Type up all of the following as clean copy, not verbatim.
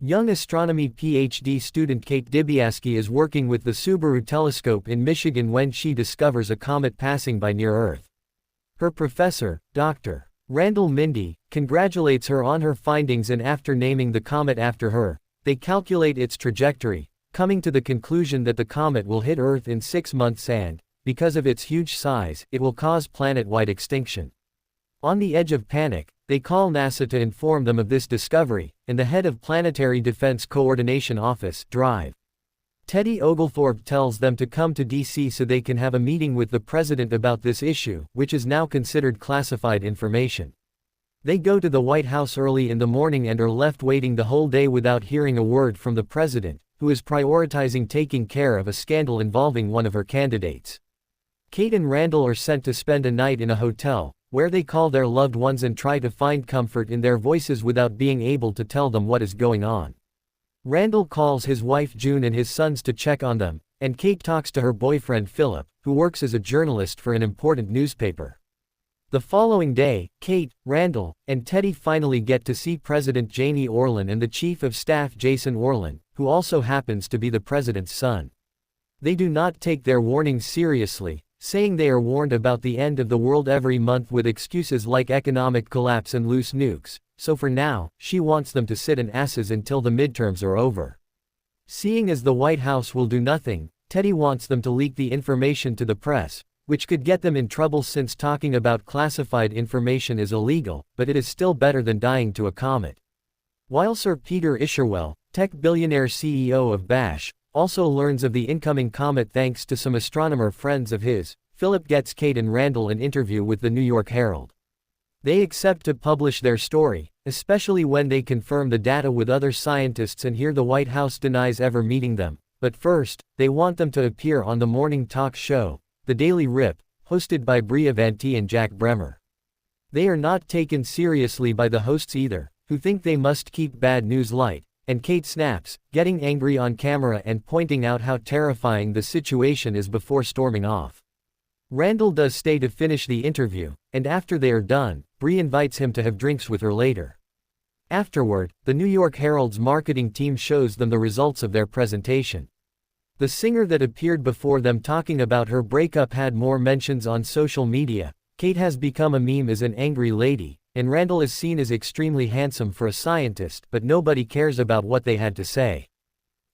Young astronomy PhD student Kate Dibiaski is working with the Subaru telescope in Michigan when she discovers a comet passing by near Earth. Her professor, Dr. Randall Mindy, congratulates her on her findings, and after naming the comet after her, they calculate its trajectory, coming to the conclusion that the comet will hit Earth in 6 months and, because of its huge size, it will cause planet-wide extinction. On the edge of panic, they call NASA to inform them of this discovery, and the head of Planetary Defense Coordination Office, DRIVE, Teddy Oglethorpe, tells them to come to DC so they can have a meeting with the president about this issue, which is now considered classified information. They go to the White House early in the morning and are left waiting the whole day without hearing a word from the president, who is prioritizing taking care of a scandal involving one of her candidates. Kate and Randall are sent to spend a night in a hotel, where they call their loved ones and try to find comfort in their voices without being able to tell them what is going on. Randall calls his wife June and his sons to check on them, and Kate talks to her boyfriend Philip, who works as a journalist for an important newspaper. The following day, Kate, Randall, and Teddy finally get to see President Janie Orlin and the Chief of Staff Jason Orlin, who also happens to be the president's son. They do not take their warnings seriously, saying they are warned about the end of the world every month with excuses like economic collapse and loose nukes, so for now, she wants them to sit in asses until the midterms are over. Seeing as the White House will do nothing, Teddy wants them to leak the information to the press, which could get them in trouble since talking about classified information is illegal, but it is still better than dying to a comet. While Sir Peter Isherwell, tech billionaire CEO of Bash, also learns of the incoming comet thanks to some astronomer friends of his, Philip gets Kate and Randall an interview with the New York Herald. They accept to publish their story, especially when they confirm the data with other scientists and here the White House denies ever meeting them, but first, they want them to appear on the morning talk show, The Daily Rip, hosted by Bria Vanti and Jack Bremer. They are not taken seriously by the hosts either, who think they must keep bad news light, and Kate snaps, getting angry on camera and pointing out how terrifying the situation is before storming off. Randall does stay to finish the interview, and after they are done, Brie invites him to have drinks with her later. Afterward, the New York Herald's marketing team shows them the results of their presentation. The singer that appeared before them talking about her breakup had more mentions on social media. Kate has become a meme as an angry lady, and Randall is seen as extremely handsome for a scientist, but nobody cares about what they had to say.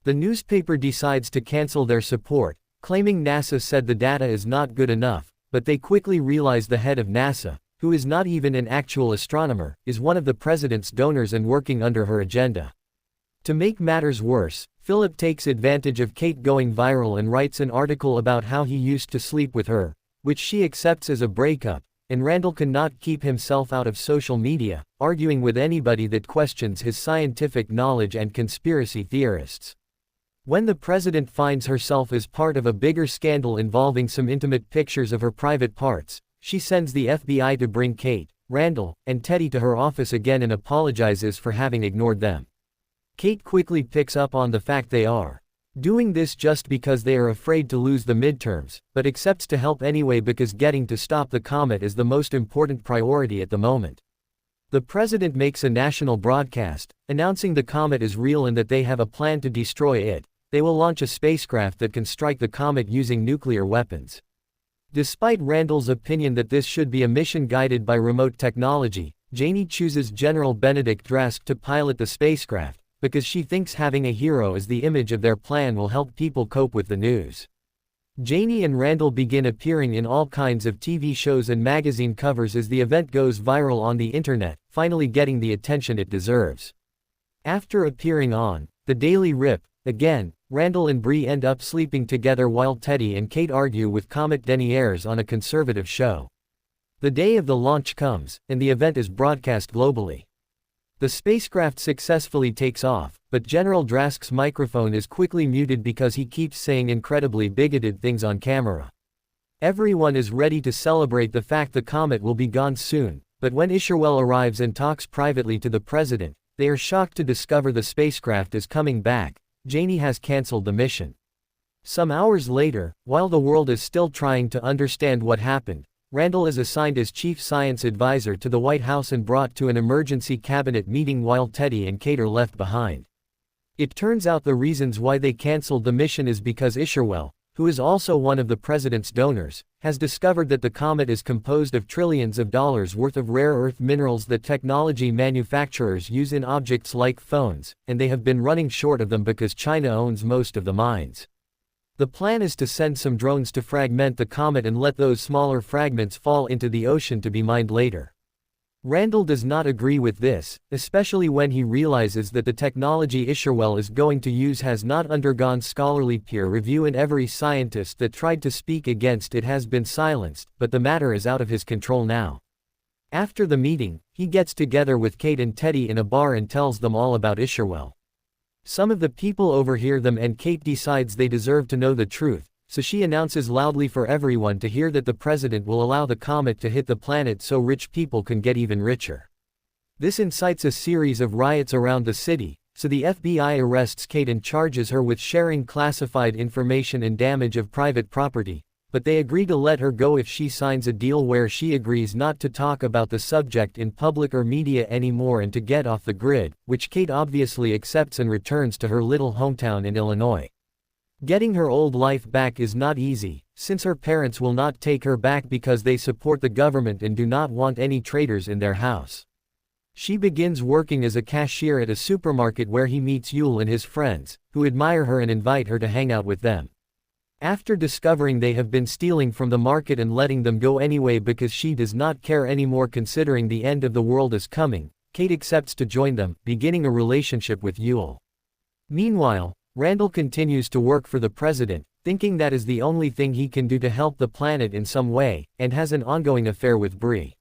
The newspaper decides to cancel their support, claiming NASA said the data is not good enough, but they quickly realize the head of NASA, who is not even an actual astronomer, is one of the president's donors and working under her agenda. To make matters worse, Philip takes advantage of Kate going viral and writes an article about how he used to sleep with her, which she accepts as a breakup, and Randall cannot keep himself out of social media, arguing with anybody that questions his scientific knowledge and conspiracy theorists. When the president finds herself as part of a bigger scandal involving some intimate pictures of her private parts, she sends the FBI to bring Kate, Randall, and Teddy to her office again and apologizes for having ignored them. Kate quickly picks up on the fact they are doing this just because they are afraid to lose the midterms, but accepts to help anyway because getting to stop the comet is the most important priority at the moment. The president makes a national broadcast, announcing the comet is real and that they have a plan to destroy it. They will launch a spacecraft that can strike the comet using nuclear weapons. Despite Randall's opinion that this should be a mission guided by remote technology, Janie chooses General Benedict Drask to pilot the spacecraft, because she thinks having a hero as the image of their plan will help people cope with the news. Janie and Randall begin appearing in all kinds of TV shows and magazine covers as the event goes viral on the internet, finally getting the attention it deserves. After appearing on The Daily Rip, again, Randall and Brie end up sleeping together while Teddy and Kate argue with Comet Deniers on a conservative show. The day of the launch comes, and the event is broadcast globally. The spacecraft successfully takes off, but General Drask's microphone is quickly muted because he keeps saying incredibly bigoted things on camera. Everyone is ready to celebrate the fact the comet will be gone soon, but when Isherwell arrives and talks privately to the president, they are shocked to discover the spacecraft is coming back. Janie has cancelled the mission. Some hours later, while the world is still trying to understand what happened, Randall is assigned as chief science advisor to the White House and brought to an emergency cabinet meeting while Teddy and Kate are left behind. It turns out the reasons why they cancelled the mission is because Isherwell, who is also one of the president's donors, has discovered that the comet is composed of trillions of dollars worth of rare earth minerals that technology manufacturers use in objects like phones, and they have been running short of them because China owns most of the mines. The plan is to send some drones to fragment the comet and let those smaller fragments fall into the ocean to be mined later. Randall does not agree with this, especially when he realizes that the technology Isherwell is going to use has not undergone scholarly peer review and every scientist that tried to speak against it has been silenced, but the matter is out of his control now. After the meeting, he gets together with Kate and Teddy in a bar and tells them all about Isherwell. Some of the people overhear them and Kate decides they deserve to know the truth, so she announces loudly for everyone to hear that the president will allow the comet to hit the planet so rich people can get even richer. This incites a series of riots around the city, so the FBI arrests Kate and charges her with sharing classified information and damage of private property, but they agree to let her go if she signs a deal where she agrees not to talk about the subject in public or media anymore and to get off the grid, which Kate obviously accepts and returns to her little hometown in Illinois. Getting her old life back is not easy, since her parents will not take her back because they support the government and do not want any traitors in their house. She begins working as a cashier at a supermarket where he meets Yule and his friends, who admire her and invite her to hang out with them. After discovering they have been stealing from the market and letting them go anyway because she does not care anymore considering the end of the world is coming, Kate accepts to join them, beginning a relationship with Yule. Meanwhile, Randall continues to work for the president, thinking that is the only thing he can do to help the planet in some way, and has an ongoing affair with Bree.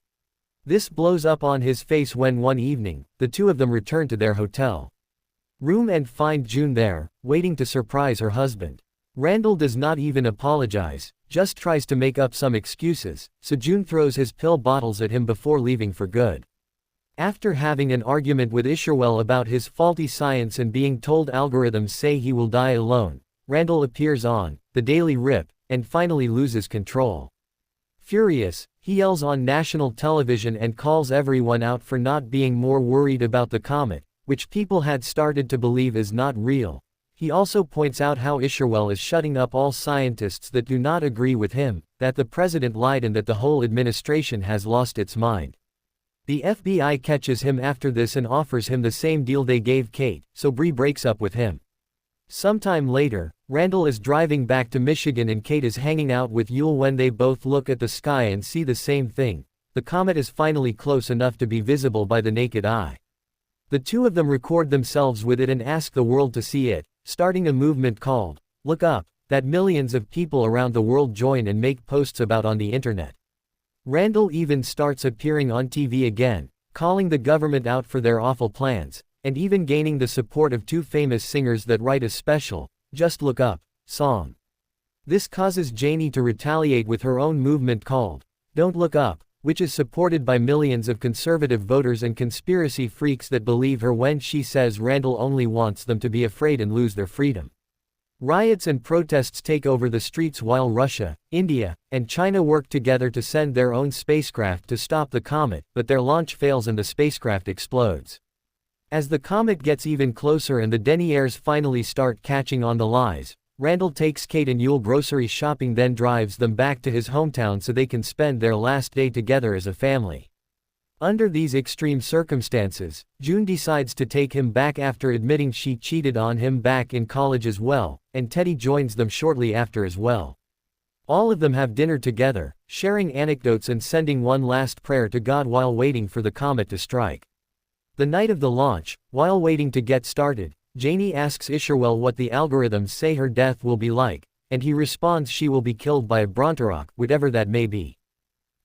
This blows up on his face when one evening, the two of them return to their hotel room and find June there, waiting to surprise her husband. Randall does not even apologize, just tries to make up some excuses, so June throws his pill bottles at him before leaving for good. After having an argument with Isherwell about his faulty science and being told algorithms say he will die alone, Randall appears on The Daily Rip, and finally loses control. Furious, he yells on national television and calls everyone out for not being more worried about the comet, which people had started to believe is not real. He also points out how Isherwell is shutting up all scientists that do not agree with him, that the president lied and that the whole administration has lost its mind. The FBI catches him after this and offers him the same deal they gave Kate, so Bree breaks up with him. Sometime later, Randall is driving back to Michigan and Kate is hanging out with Yule when they both look at the sky and see the same thing. The comet is finally close enough to be visible by the naked eye. The two of them record themselves with it and ask the world to see it, starting a movement called Look Up, that millions of people around the world join and make posts about on the internet. Randall even starts appearing on TV again, calling the government out for their awful plans, and even gaining the support of two famous singers that write a special, Just Look Up, song. This causes Janie to retaliate with her own movement called Don't Look Up, which is supported by millions of conservative voters and conspiracy freaks that believe her when she says Randall only wants them to be afraid and lose their freedom. Riots and protests take over the streets while Russia, India, and China work together to send their own spacecraft to stop the comet, but their launch fails and the spacecraft explodes. As the comet gets even closer and the deniers finally start catching on the lies, Randall takes Kate and Yule grocery shopping, then drives them back to his hometown so they can spend their last day together as a family. Under these extreme circumstances, June decides to take him back after admitting she cheated on him back in college as well, and Teddy joins them shortly after as well. All of them have dinner together, sharing anecdotes and sending one last prayer to God while waiting for the comet to strike. The night of the launch, while waiting to get started, Janie asks Isherwell what the algorithms say her death will be like, and he responds she will be killed by a Bronterock, whatever that may be.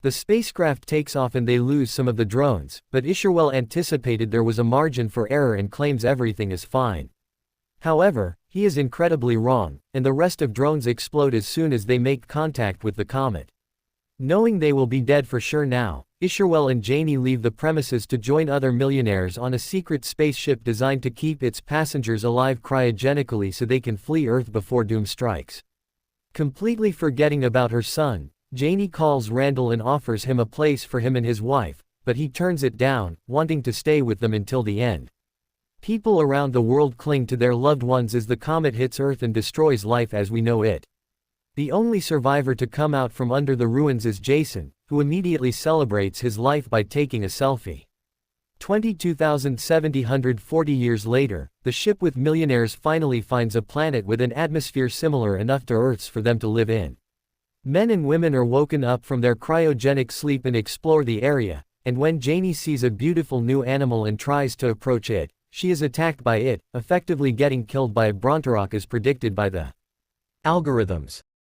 The spacecraft takes off and they lose some of the drones, but Isherwell anticipated there was a margin for error and claims everything is fine. However, he is incredibly wrong, and the rest of drones explode as soon as they make contact with the comet. Knowing they will be dead for sure now, Isherwell and Janie leave the premises to join other millionaires on a secret spaceship designed to keep its passengers alive cryogenically so they can flee Earth before doom strikes. Completely forgetting about her son, Janie calls Randall and offers him a place for him and his wife, but he turns it down, wanting to stay with them until the end. People around the world cling to their loved ones as the comet hits Earth and destroys life as we know it. The only survivor to come out from under the ruins is Jason, who immediately celebrates his life by taking a selfie. 22,740 years later, the ship with millionaires finally finds a planet with an atmosphere similar enough to Earth's for them to live in. Men and women are woken up from their cryogenic sleep and explore the area, and when Janie sees a beautiful new animal and tries to approach it, she is attacked by it, effectively getting killed by a Brontarok as predicted by the algorithms.